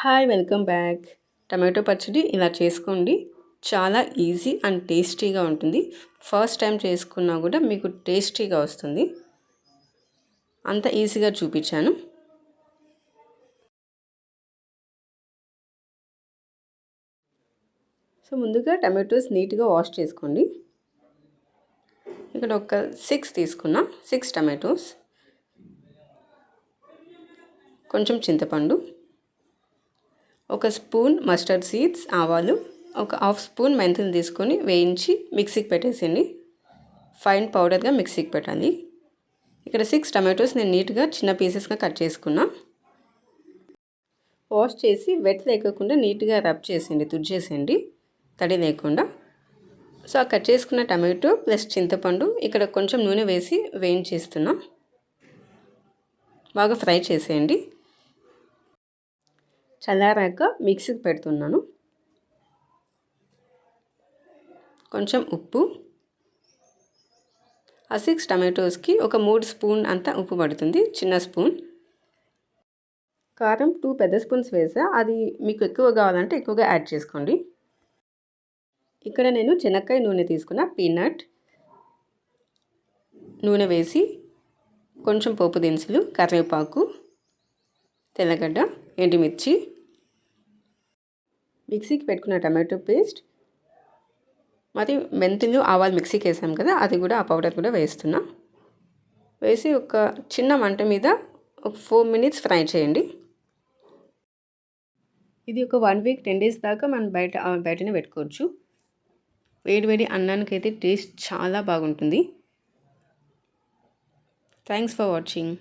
Hi welcome back. Tomato పచ్చడి ఇలా చేసుకోండి. చాలా ఈజీ అండ్ టేస్టీగా ఉంటుంది. ఫస్ట్ టైం చేసుకున్నా కూడా మీకు టేస్టీగా వస్తుంది. అంత ఈజీగా చూపించాను. సో ముందుగా టమాటోస్ నీట్గా వాష్ చేసుకోండి. ఇక్కడ ఒక 6 తీసుకున్నా. 6 టమాటోస్, కొంచెం చింతపండు, ఒక స్పూన్ మస్టర్డ్ సీడ్స్, ఆవాలు, ఒక హాఫ్ స్పూన్ మెంతులు తీసుకొని వేయించి మిక్సీకి పెట్టేసేయండి. ఫైన్ పౌడర్గా మిక్సీకి పెట్టాలి. ఇక్కడ 6 టమాటోస్ నేను నీట్గా చిన్న పీసెస్గా కట్ చేసుకున్నా. వాష్ చేసి వెట్ లేకుండా నీట్గా రబ్ చేసేయండి, తుడిచేసేయండి తడి లేకుండా. సో ఆ కట్ చేసుకున్న టమాటో ప్లస్ చింతపండు ఇక్కడ కొంచెం నూనె వేసి వేయించేస్తున్నా. బాగా ఫ్రై చేసేయండి. చల్లారాక మిక్సీకి పెడుతున్నాను. కొంచెం ఉప్పు, ఆ 6 టమాటోస్కి ఒక 3 స్పూన్ అంతా ఉప్పు పడుతుంది, చిన్న స్పూన్. కారం 2 పెద్ద స్పూన్స్ వేసా, అది మీకు ఎక్కువ కావాలంటే ఎక్కువగా యాడ్ చేసుకోండి. ఇక్కడ నేను శనక్కాయ నూనె తీసుకున్న, పీనట్ నూనె వేసి కొంచెం పోపు దినుసులు, కరివేపాకు, తెల్లగడ్డ, ఎండుమిర్చి, మిక్సీకి పెట్టుకున్న టమాటో పేస్ట్, మరి మెంతులు ఆవాలు మిక్సీకి వేసాం కదా, అది కూడా ఆ పౌడర్ కూడా వేస్తున్నా. వేసి ఒక చిన్న మంట మీద ఒక 4 మినిట్స్ ఫ్రై చేయండి. ఇది ఒక 1 వీక్ 10 డేస్ దాకా మనం బయటనే పెట్టుకోవచ్చు. వేడి అన్నానికి అయితే టేస్ట్ చాలా బాగుంటుంది. Thanks for watching.